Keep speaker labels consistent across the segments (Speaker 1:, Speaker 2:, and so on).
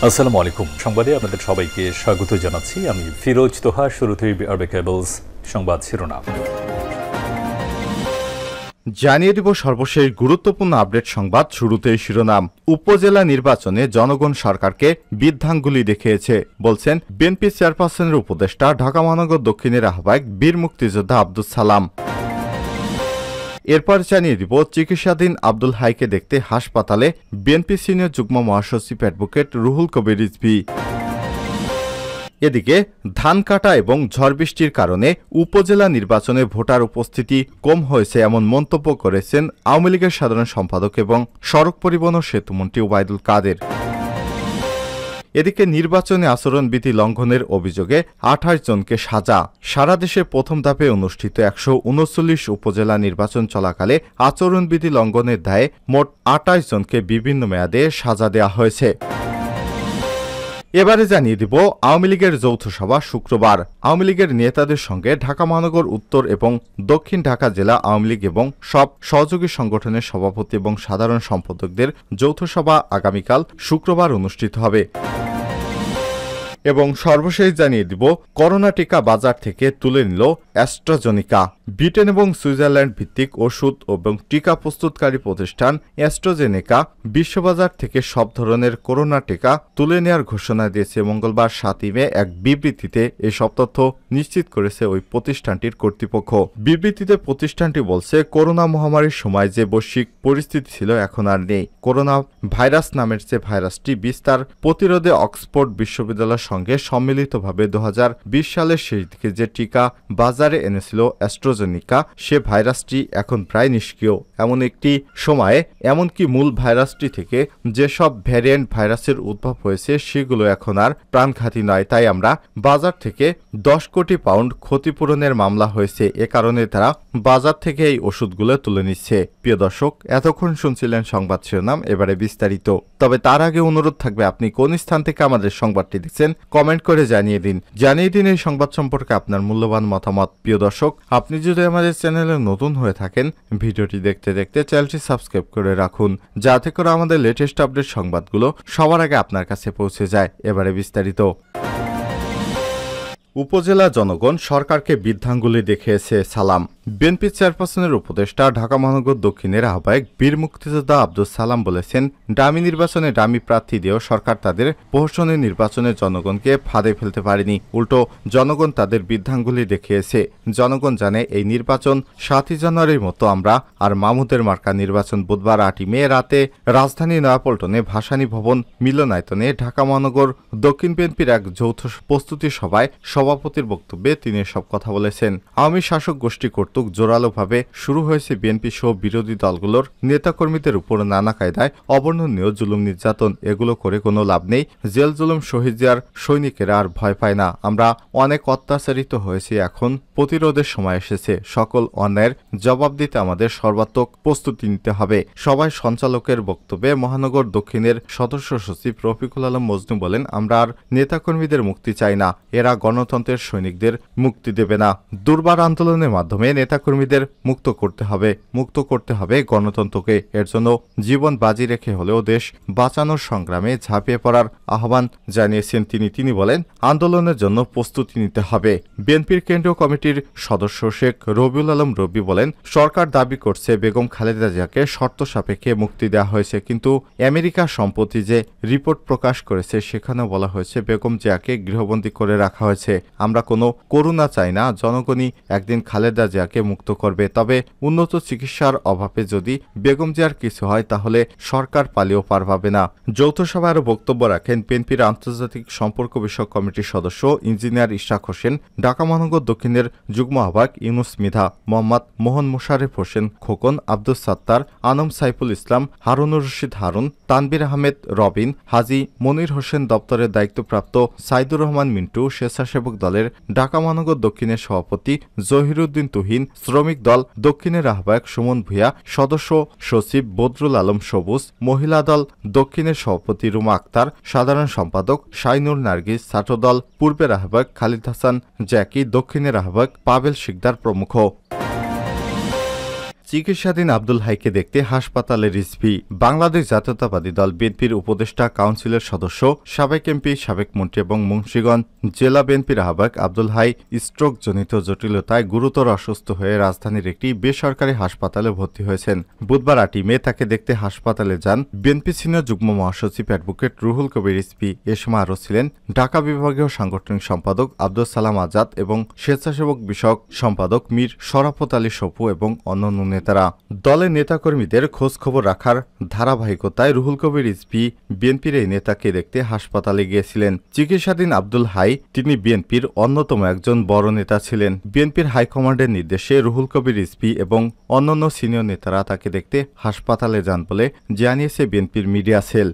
Speaker 1: আসসালামু আলাইকুম। সংবাদে আপনাদের সবাইকে স্বাগত জানাচ্ছি। আমি ফিরোজ তোহা। শুরুতেই আরবে কেবলস সংবাদ শিরোনাম
Speaker 2: জানিয়ে দিব সর্বশেষ গুরুত্বপূর্ণ আপডেট সংবাদ। শুরুতেই শিরোনাম। উপজেলা নির্বাচনে জনগণ সরকারকে বৃদ্ধাঙ্গুলি দেখিয়েছে বলছেন বিএনপি চেয়ারপারসনের উপদেষ্টা ঢাকা মহানগর দক্ষিণের আহ্বায়ক বীর মুক্তিযোদ্ধা আব্দুস সালাম। এরপর জানিয়ে দিব চিকিৎসাধীন আব্দুল হাইকে দেখতে হাসপাতালে বিএনপি সিনিয়র যুগ্ম মহাসচিব অ্যাডভোকেট রুহুল কবির রিজভী। এদিকে ধান কাটা এবং ঝড় বৃষ্টির কারণে উপজেলা নির্বাচনে ভোটার উপস্থিতি কম হয়েছে এমন মন্তব্য করেছেন আওয়ামী লীগের সাধারণ সম্পাদক এবং সড়ক পরিবহন ও সেতুমন্ত্রী ওবায়দুল কাদের। এদিকে নির্বাচনে আচরণবিধি লঙ্ঘনের অভিযোগে ২৮ জনকে সাজা। সারা দেশে প্রথম ধাপে অনুষ্ঠিত ১৩৯ উপজেলা নির্বাচন চলাকালে আচরণবিধি লঙ্ঘনের দায়ে মোট ২৮ জনকে বিভিন্ন মেয়াদে সাজা দেওয়া হয়েছে। এবারে জানিয়ে দিব আওয়ামী লীগের যৌথ সভা শুক্রবার। আওয়ামী লীগের নেতাদের সঙ্গে ঢাকা মহানগর উত্তর এবং দক্ষিণ ঢাকা জেলা আওয়ামী লীগ এবং সব সহযোগী সংগঠনের সভাপতি এবং সাধারণ সম্পাদকদের যৌথ সভা আগামীকাল শুক্রবার অনুষ্ঠিত হবে। এবং সর্বশেষ জানিয়ে দিব করোনা টিকা বাজার থেকে তুলে নিল অ্যাস্ট্রাজেনেকা। ব্রিটেন এবং সুইজারল্যান্ড ভিত্তিক ওষুধ এবং টিকা প্রস্তুতকারী প্রতিষ্ঠান অ্যাস্ট্রাজেনেকা বিশ্ববাজার থেকে সব ধরনের করোনা টিকা তুলে নেওয়ার ঘোষণা দিয়েছে মঙ্গলবার ৭ই মে এক বিবৃতিতে। এসব তথ্য নিশ্চিত করেছে ওই প্রতিষ্ঠানটির কর্তৃপক্ষ। বিবৃতিতে প্রতিষ্ঠানটি বলছে, করোনা মহামারীর সময় যে বৈশ্বিক পরিস্থিতি ছিল এখন আর নেই। করোনা ভাইরাস নামের যে ভাইরাসটি বিস্তার প্রতিরোধে অক্সফোর্ড বিশ্ববিদ্যালয়ের সঙ্গে সম্মিলিতভাবে ২০২০ সালের শেষ দিকে যে টিকা বাজারে এনেছিল অ্যাস্ট্রাজেনেকা, সে ভাইরাসটি এখন প্রায় নিষ্ক্রিয়। এমন একটি সময়ে এমনকি মূল ভাইরাসটি থেকে যেসব ভ্যারিয়েন্ট ভাইরাসের উদ্ভব হয়েছে সেগুলো এখন আর প্রাণঘাতী নয়। তাই আমরা বাজার থেকে ১০ কোটি পাউন্ড ক্ষতিপূরণের মামলা হয়েছে। এ কারণে তারা বাজার থেকে এই ওষুধগুলো তুলে নিচ্ছে। প্রিয় দর্শক, এতক্ষণ শুনছিলেন সংবাদ শিরোনাম, এবারে বিস্তারিত। তবে তার আগে অনুরোধ থাকবে, আপনি কোন স্থান থেকে আমাদের সংবাদটি দেখছেন কমেন্ট করে জানিয়ে দিন এই সংবাদ সম্পর্কে আপনার মূল্যবান মতামত। প্রিয় দর্শক, আপনি যদি আমাদের চ্যানেলে নতুন হয়ে থাকেন, ভিডিওটি দেখতে দেখতে চ্যানেলটি সাবস্ক্রাইব করে রাখুন, যাতে করে আমাদের লেটেস্ট আপডেট সংবাদগুলো সবার আগে আপনার কাছে পৌঁছে যায়। এবারে বিস্তারিত। উপজেলা জনগণ সরকারকে বৃদ্ধাঙ্গুলি দেখিয়েছে সালাম। বিএনপি চেয়ারপারসনের উপদেষ্টা ঢাকা মহানগর দক্ষিণের আহ্বায়ক বীর মুক্তিযোদ্ধা আব্দুস সালাম বলেছেন, ডামি নির্বাচনে ডামি প্রার্থী দিয়েও সরকার তাদের প্রহসনের নির্বাচনে জনগণকে ফাঁদে ফেলতে পারেনি। উল্টো জনগণ তাদের বৃদ্ধাঙ্গুলি দেখিয়েছে। জনগণ জানে এই নির্বাচন ৭ই জানুয়ারির মতো আমরা আর মামুদের মার্কা নির্বাচন। বুধবার ৮ই মে রাতে রাজধানী নয়াপল্টনে ভাসানী ভবন মিলনায়তনে ঢাকা মহানগর দক্ষিণ বিএনপির এক যৌথ প্রস্তুতি সভায় সভাপতির বক্তব্যে তিনি সব কথা বলেছেন। আওয়ামী শাসক গোষ্ঠী কর্তৃক জোরালোভাবে শুরু হয়েছে বিএনপি সহ বিরোধী দলগুলোর নেতাকর্মীদের উপর নানা কায়দায় অবর্ণনীয় জুলুম নির্যাতন। এগুলো করে কোনো লাভ নেই। জেল জুলুম শহীদ জিয়ার সৈনিকেরা আর ভয় পায় না। আমরা অনেক অত্যাচারিত হয়েছি, এখন প্রতিরোধের সময় এসেছে। সকল অন্যায়ের জবাব দিতে আমাদের সর্বাত্মক প্রস্তুতি নিতে হবে। সভায় সঞ্চালকের বক্তব্যে মহানগর দক্ষিণের সদস্য সচিব রফিকুল আলম মজনু বলেন, আমরা আর নেতাকর্মীদের মুক্তি চাই না। এরা গণতন্ত্রের সৈনিকদের মুক্তি দেবে না। দুর্বার আন্দোলনের মাধ্যমে নেতাকর্মীদের মুক্ত করতে হবে গণতন্ত্রকে। এর জন্য জীবন বাজি রেখে হলেও দেশ বাঁচানোর সংগ্রামে ঝাঁপিয়ে পড়ার আহ্বান জানিয়েছেন তিনি বলেন, আন্দোলনের জন্য প্রস্তুতি নিতে হবে। বিএনপির কেন্দ্রীয় কমিটির সদস্য শেখ রবিউল আলম রবি বলেন, সরকার দাবি করছে বেগম খালেদা জিয়াকে শর্ত সাপেক্ষে মুক্তি দেওয়া হয়েছে, কিন্তু আমেরিকা সম্প্রতি যে রিপোর্ট প্রকাশ করেছে সেখানেও বলা হয়েছে বেগম জিয়াকে গৃহবন্দী করে রাখা হয়েছে। আমরা কোনো করুণা চাই না, জনগণই একদিন খালেদা জিয়াকে মুক্ত করবে। তবে উন্নত চিকিৎসার অভাবে যদি বেগম জিয়ার কিছু হয় তাহলে সরকার পালিয়েও পার পাবে না। যৌথ সভায় আরও বক্তব্য রাখেন বিএনপির আন্তর্জাতিক সম্পর্ক বিষয়ক কমিটির সদস্য ইঞ্জিনিয়ার ইশরাক হোসেন, ঢাকা মহানগর দক্ষিণের যুগ্ম আহ্বায়ক ইউনুস মৃধা, মোহাম্মদ মোহন মোশারেফ হোসেন খোকন, আব্দুস সাত্তার, আনম সাইফুল ইসলাম, হারুনুর রশিদ হারুন, তানবির আহমেদ রবিন, হাজী মনির হোসেন, দপ্তরের দায়িত্বপ্রাপ্ত সাইদুর রহমান মিন্টু, স্বেচ্ছাসেবক দলের ঢাকা মহানগর দক্ষিণের সভাপতি জহিরুদ্দিন তুহিন, শ্রমিক দল দক্ষিণের আহ্বায়ক সুমন ভূঁইয়া, সদস্য সচিব বদরুল আলম সবুজ, মহিলা দল দক্ষিণের সভাপতি রুমা আক্তার, সাধারণ সম্পাদক শাইনুর নার্গিস, ছাত্রদল পূর্বের আহ্বায়ক খালিদ হাসান জ্যাকি, দক্ষিণের আহ্বায়ক পাবেল শিকদার প্রমুখ। চিকিৎসাধীন আব্দুল হাইকে দেখতে হাসপাতালে রিজভী। বাংলাদেশ জাতীয়তাবাদী দল বিএনপির উপদেষ্টা কাউন্সিলের সদস্য, সাবেক এমপি, সাবেক মন্ত্রী এবং মুন্সিগঞ্জ জেলা বিএনপির আহ্বায়ক আব্দুল হাই স্ট্রোকজনিত জটিলতায় গুরুতর অসুস্থ হয়ে রাজধানীর একটি বেসরকারি হাসপাতালে ভর্তি হয়েছেন। বুধবার 8 মে তাকে দেখতে হাসপাতালে যান বিএনপি সিনিয়র যুগ্ম মহাসচিব অ্যাডভোকেট রুহুল কবির রিজভী। এ সময় আরও ছিলেন ঢাকা বিভাগীয় সাংগঠনিক সম্পাদক আব্দুস সালাম আজাদ এবং স্বেচ্ছাসেবক বিষয়ক সম্পাদক মীর শরাফত আলী সপু এবং অন্যান্য নেতারা। দলের নেতাকর্মীদের খোঁজ খবর রাখার ধারাবাহিকতায় রুহুল কবির রিজভী বিএনপির এই নেতাকে দেখতে হাসপাতালে গিয়েছিলেন। চিকিৎসাধীন আব্দুল হাই তিনি বিএনপির অন্যতম একজন বড় নেতা ছিলেন। বিএনপির হাইকমান্ডের নির্দেশে রুহুল কবির রিজভী এবং অন্যান্য সিনিয়র নেতারা তাকে দেখতে হাসপাতালে যান বলে জানিয়েছে বিএনপির মিডিয়া সেল।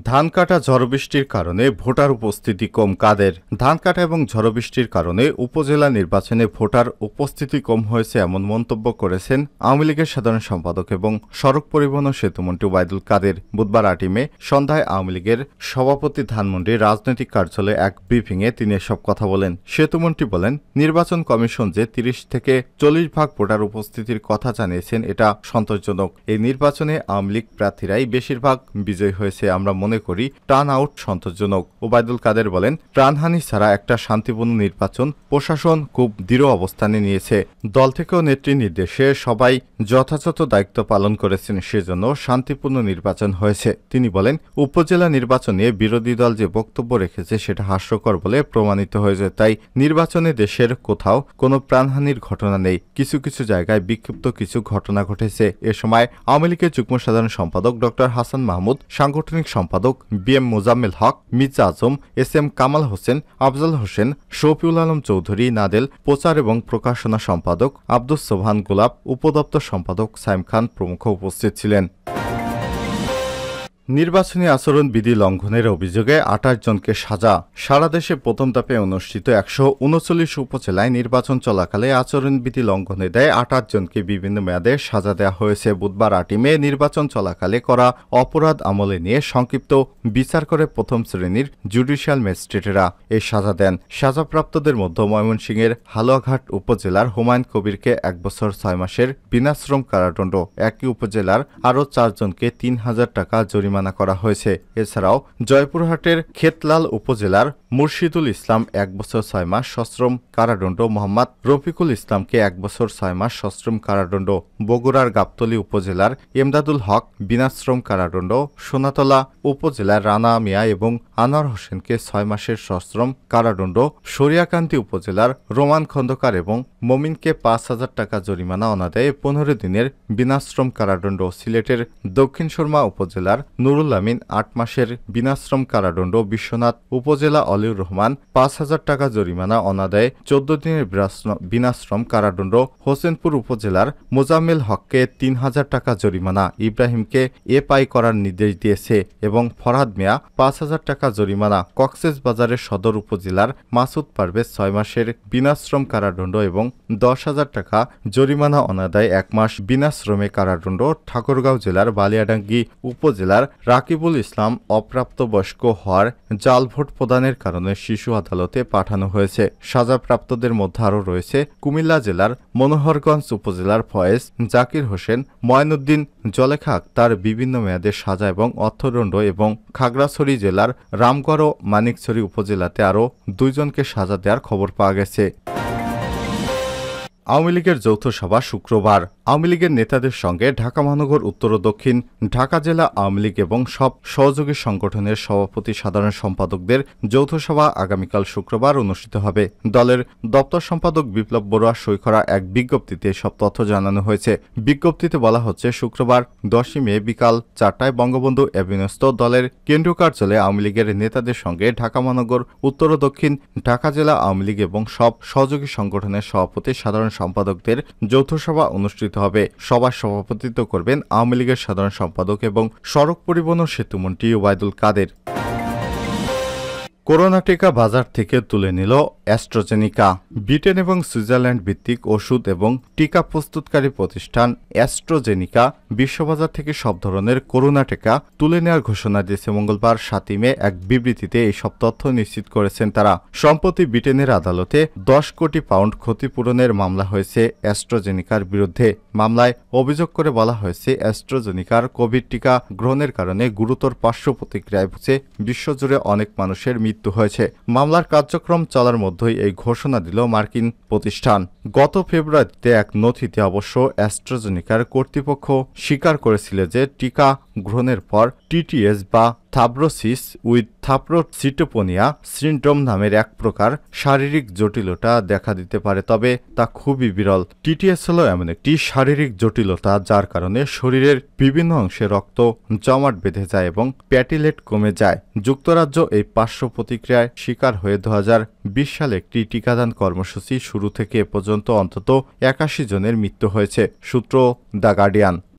Speaker 2: ধান কাটা ঝড় বৃষ্টির কারণে ভোটার উপস্থিতি কম কাদের? ধান কাটা এবং ঝড় বৃষ্টির কারণে উপজেলা নির্বাচনে ভোটার উপস্থিতি কম হয়েছে এমন মন্তব্য করেছেন আওয়ামী লীগের সাধারণ সম্পাদক এবং সড়ক পরিবহন ও সেতুমন্ত্রী ওবায়দুল কাদের। বুধবার 8 মে সন্ধ্যায় আওয়ামী লীগের সভাপতি ধানমন্ডির রাজনৈতিক কার্যালয়ে এক ব্রিফিংয়ে তিনি এসব কথা বলেন। সেতুমন্ত্রী বলেন, নির্বাচন কমিশন যে 30 থেকে 40 ভাগ ভোটার উপস্থিতির কথা জানিয়েছেন এটা সন্তোষজনক। এই নির্বাচনে আওয়ামী লীগ প্রার্থীরাই বেশিরভাগ বিজয়ী হয়েছে। আমরা মনে করি টার্ন আউট সন্তোষজনক। ওবায়দুল কাদের বলেন, প্রাণহানি ছাড়া একটা শান্তিপূর্ণ নির্বাচন প্রশাসন খুব দৃঢ় অবস্থানে নিয়েছে। দল থেকেও নেত্রী নির্দেশে সবাই যথাযথ দায়িত্ব পালন করেছেন, সেজন্য শান্তিপূর্ণ নির্বাচন হয়েছে। তিনি বলেন, উপজেলা নির্বাচনে বিরোধী দল যে বক্তব্য রেখেছে সেটা হাস্যকর বলে প্রমাণিত হয়েছে। তাই নির্বাচনে দেশের কোথাও কোনো প্রাণহানির ঘটনা নেই। কিছু কিছু জায়গায় বিক্ষিপ্ত কিছু ঘটনা ঘটেছে। এ সময় আওয়ামী লীগের যুগ্ম সাধারণ সম্পাদক ড হাসান মাহমুদ, সাংগঠনিক সম্পাদক বিএম মোজাম্মেল হক, মির্জা আজম, এসএম কামাল হোসেন, আফজল হোসেন, শফিউল আলম চৌধুরী, নাদেল, প্রচার এবং প্রকাশনা সম্পাদক আব্দুস সোবহান গোলাপ, উপদপ্তর সম্পাদক সাইম খান প্রমুখ উপস্থিত ছিলেন। নির্বাচনী আচরণ বিধি লঙ্ঘনের অভিযোগে 28 জনকে সাজা। সারা দেশে প্রথম ধাপে অনুষ্ঠিত 139 উপজেলায় নির্বাচন চলাকালে আচরণবিধি লঙ্ঘনে দেয় 28 জনকে বিভিন্ন মেয়াদে সাজা দেওয়া হয়েছে। বুধবার 8 মে নির্বাচন চলাকালে করা অপরাধ আমলে নিয়ে সংক্ষিপ্ত বিচার করে প্রথম শ্রেণীর জুডিশিয়াল ম্যাজিস্ট্রেটেরা এই সাজা দেন। সাজাপ্রাপ্তদের মধ্যে ময়মনসিংহের হালুয়াঘাট উপজেলার হুমায়ুন কবিরকে 1 বছর 6 মাসের বিনাশ্রম কারাদণ্ড, একই উপজেলার আরও 4 জনকে 3000 টাকা জরিমানা করা হয়েছে। এছাড়াও জয়পুরহাটের খেতলাল উপজেলার মুর্শিদুল ইসলাম 1 বছর 6 মাস সশ্রম কারাদণ্ড, মোহাম্মদ রফিকুল ইসলামকে 1 বছর 6 মাস সশ্রম কারাদণ্ড, বগুড়ার গাবতলী উপজেলার এমদাদুল হক বিনাশ্রম কারাদণ্ড, সোনাতলা উপজেলার রানা মিয়া এবং আনোয়ার হোসেনকে 6 মাসের সশ্রম কারাদণ্ড, সরিয়াকান্দি উপজেলার রোমান খন্দকার এবং মমিনকে 5000 টাকা জরিমানা অনাদায়ে 15 দিনের বিনাশ্রম কারাদণ্ড, সিলেটের দক্ষিণ সুরমা উপজেলার নুরুল আমিন 8 মাসের বিনাশ্রম কারাদণ্ড, বিশ্বনাথ উপজেলা অলিউর রহমান 5000 টাকা জরিমানা অনাদায়ে 14 দিনের বিনাশ্রম কারাদণ্ড, হোসেনপুর উপজেলার মোজাম্মেল হককে 3000 টাকা জরিমানা, ইব্রাহিমকে এপাই করার নির্দেশ দিয়েছে এবং ফরহাদ মিয়া 5000 টাকা জরিমানা, কক্সবাজারের সদর উপজেলার মাসুদ পারভেজ 6 মাসের বিনাশ্রম কারাদণ্ড এবং 10,000 টাকা জরিমানা অনাদায়ে 1 মাস বিনাশ্রমে কারাদণ্ড, ঠাকুরগাঁও জেলার বালিয়াডাঙ্গি উপজেলার রাকিবুল ইসলাম অপ্রাপ্তবয়স্ক হওয়ার জাল ভোট প্রদানের কারণে শিশু আদালতে পাঠানো হয়েছে। সাজাপ্রাপ্তদের মধ্যে আরও রয়েছে কুমিল্লা জেলার মনোহরগঞ্জ উপজেলার ফয়েজ, জাকির হোসেন, ময়নুদ্দিন, জলেখা আক্তার বিভিন্ন মেয়াদে সাজা এবং অর্থদণ্ড এবং খাগড়াছড়ি জেলার রামগড় ও মানিকছড়ি উপজেলাতে আরও 2 জনকে সাজা দেওয়ার খবর পাওয়া গেছে। আওয়ামী লীগের যৌথ সভা শুক্রবার। আওয়ামী লীগের নেতাদের সঙ্গে ঢাকা মহানগর উত্তর ও দক্ষিণ ঢাকা জেলা আওয়ামী লীগ এবং সব সহযোগী সংগঠনের সভাপতি সাধারণ সম্পাদকদের যৌথ সভা আগামীকাল শুক্রবার অনুষ্ঠিত হবে। দলের দপ্তর সম্পাদক বিপ্লব বড়ুয়া সই করা এক বিজ্ঞপ্তিতে সব তথ্য জানানো হয়েছে। বিজ্ঞপ্তিতে বলা হচ্ছে, শুক্রবার 10 মে বিকাল 4টায় বঙ্গবন্ধু অ্যাভিনিউস্থ দলের কেন্দ্রীয় কার্যালয়ে আওয়ামী লীগের নেতাদের সঙ্গে ঢাকা মহানগর উত্তর ও দক্ষিণ ঢাকা জেলা আওয়ামী লীগ এবং সব সহযোগী সংগঠনের সভাপতি সাধারণ সম্পাদকদের যৌথ সভা অনুষ্ঠিত হবে। সভায় সভাপতিত্ব করবেন আওয়ামী লীগের সাধারণ সম্পাদক এবং সড়ক পরিবহন ও সেতুমন্ত্রী ওবায়দুল কাদের। করোনা টিকা বাজার থেকে তুলে নিল অ্যাস্ট্রাজেনিকা। ব্রিটেন এবং সুইজারল্যান্ড ভিত্তিক ওষুধ এবং টিকা প্রস্তুতকারী প্রতিষ্ঠান অ্যাস্ট্রাজেনিকা বিশ্ববাজার থেকে সব ধরনের করোনা টিকা তুলে নেওয়ার ঘোষণা দিয়েছে মঙ্গলবার 7 মে। এক বিবৃতিতে এইসব তথ্য নিশ্চিত করেছেন তারা। সম্প্রতি ব্রিটেনের আদালতে 10 কোটি পাউন্ড ক্ষতিপূরণের মামলা হয়েছে অ্যাস্ট্রাজেনিকার বিরুদ্ধে। মামলায় অভিযোগ করে বলা হয়েছে, অ্যাস্ট্রাজেনিকার কোভিড টিকা গ্রহণের কারণে গুরুতর পার্শ্ব প্রতিক্রিয়ায় ভুগে বিশ্বজুড়ে অনেক মানুষের মৃত্যু হয়েছে। মামলার কার্যক্রম চলার মধ্যেই এই ঘোষণা দিল মার্কিন প্রতিষ্ঠান। গত ফেব্রুয়ারিতে এক নথিতে অবশ্য অ্যাস্ট্রাজেনিকার কর্তৃপক্ষ স্বীকার করেছিল যে টিকা গ্রহণের পর টিটিএস বা থাব্রোসিস উইথ থ্রম্বোসাইটোপেনিয়া সিনড্রোম নামের এক প্রকার শারীরিক জটিলতা দেখা দিতে পারে, তবে তা খুবই বিরল। টিটিএস হল এমন একটি শারীরিক জটিলতা যার কারণে শরীরের বিভিন্ন অংশে রক্ত জমাট বেঁধে যায় এবং প্যাটিলেট কমে যায়। যুক্তরাজ্য এই পার্শ্ব প্রতিক্রিয়ায় শিকার হয়ে 2020 সালে একটি টিকাদান কর্মসূচি শুরু থেকে এ পর্যন্ত অন্তত 81 জনের মৃত্যু হয়েছে। সূত্র দ্য গার্ডিয়ান।